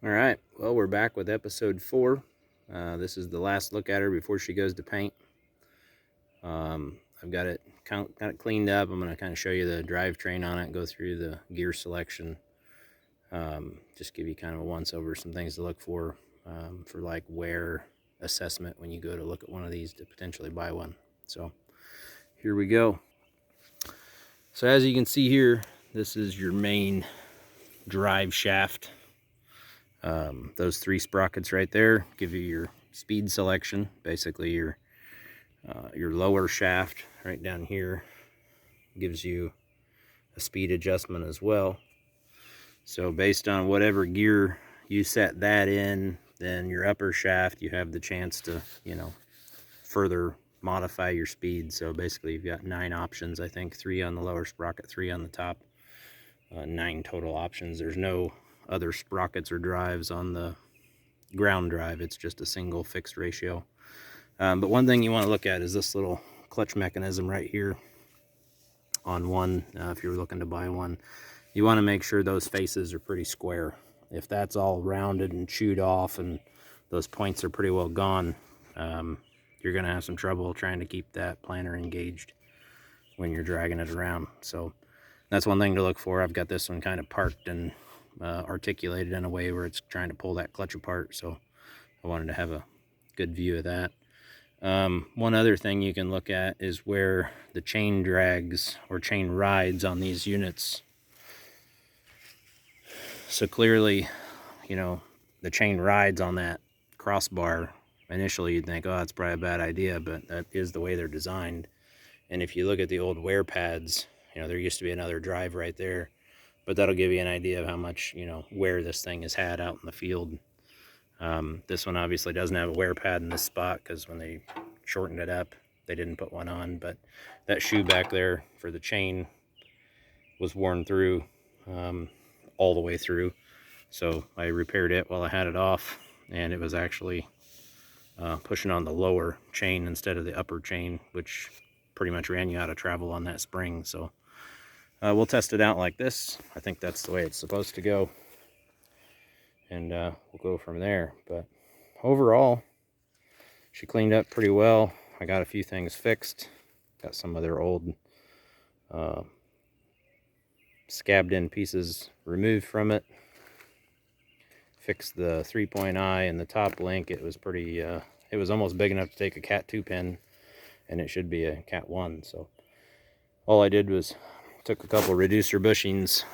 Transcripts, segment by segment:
All right, well, we're back with episode 4. This is the last look at her before she goes to paint. I've got it cleaned up. I'm going to kind of show you the drivetrain on it, go through the gear selection, just give you kind of a once over some things to look for like wear assessment when you go to look at one of these to potentially buy one. So here we go. So as you can see here, this is your main drive shaft. Those 3 sprockets right there give you your speed selection. Basically your lower shaft right down here gives you a speed adjustment as well. So based on whatever gear you set that in, then your upper shaft, you have the chance to, further modify your speed. So basically you've got 9 options, I think, 3 on the lower sprocket, 3 on the top, 9 total options. There's no other sprockets or drives on the ground drive. It's just a single fixed ratio. But one thing you want to look at is this little clutch mechanism right here on one. If you're looking to buy one, you want to make sure those faces are pretty square. If that's all rounded and chewed off and those points are pretty well gone, you're going to have some trouble trying to keep that planter engaged when you're dragging it around. So that's one thing to look for. I've got this one kind of parked and articulated in a way where it's trying to pull that clutch apart, so I wanted to have a good view of that. One other thing you can look at is where the chain drags or chain rides on these units. So clearly, the chain rides on that crossbar. Initially you'd think, oh, that's probably a bad idea, but that is the way they're designed. And if you look at the old wear pads, there used to be another drive right there, but that'll give you an idea of how much, wear this thing has had out in the field. This one obviously doesn't have a wear pad in this spot because when they shortened it up, they didn't put one on, but that shoe back there for the chain was worn through all the way through. So I repaired it while I had it off, and it was actually pushing on the lower chain instead of the upper chain, which pretty much ran you out of travel on that spring. So we'll test it out like this. I think that's the way it's supposed to go, and we'll go from there. But overall, she cleaned up pretty well. I got a few things fixed, got some of their old scabbed in pieces removed from it, fixed the 3-point eye and the top link. It was pretty it was almost big enough to take a Cat 2 pin, and it should be a Cat 1. So all I did was took a couple reducer bushings,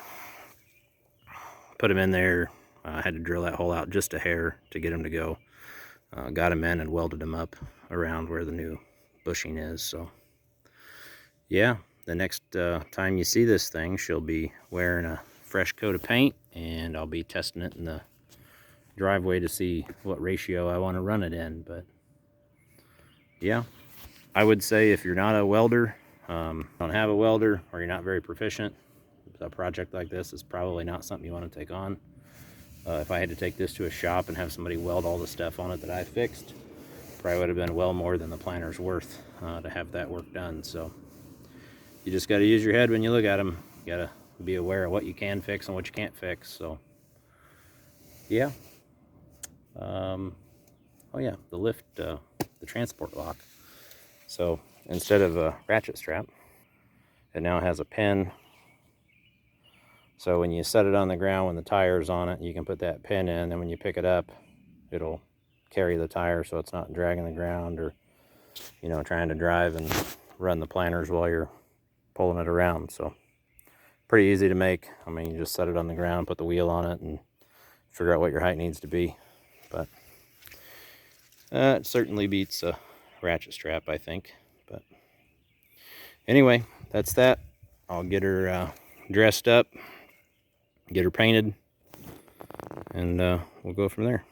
put them in there. I had to drill that hole out just a hair to get them to go. Got them in and welded them up around where the new bushing is. So yeah, the next time you see this thing, she'll be wearing a fresh coat of paint, and I'll be testing it in the driveway to see what ratio I want to run it in. But yeah, I would say if you're not a welder, don't have a welder, or you're not very proficient, a project like this is probably not something you want to take on. If I had to take this to a shop and have somebody weld all the stuff on it that I fixed, probably would have been well more than the planter's worth to have that work done. So you just got to use your head when you look at them. You got to be aware of what you can fix and what you can't fix. So yeah. Oh yeah, the lift, the transport lock. So instead of a ratchet strap, it now has a pin. So when you set it on the ground, when the tire's on it, you can put that pin in, and when you pick it up, it'll carry the tire so it's not dragging the ground or, trying to drive and run the planters while you're pulling it around. So pretty easy to make. I mean, you just set it on the ground, put the wheel on it, and figure out what your height needs to be. But it certainly beats a ratchet strap, I think. But anyway, that's that. I'll get her dressed up, get her painted, and we'll go from there.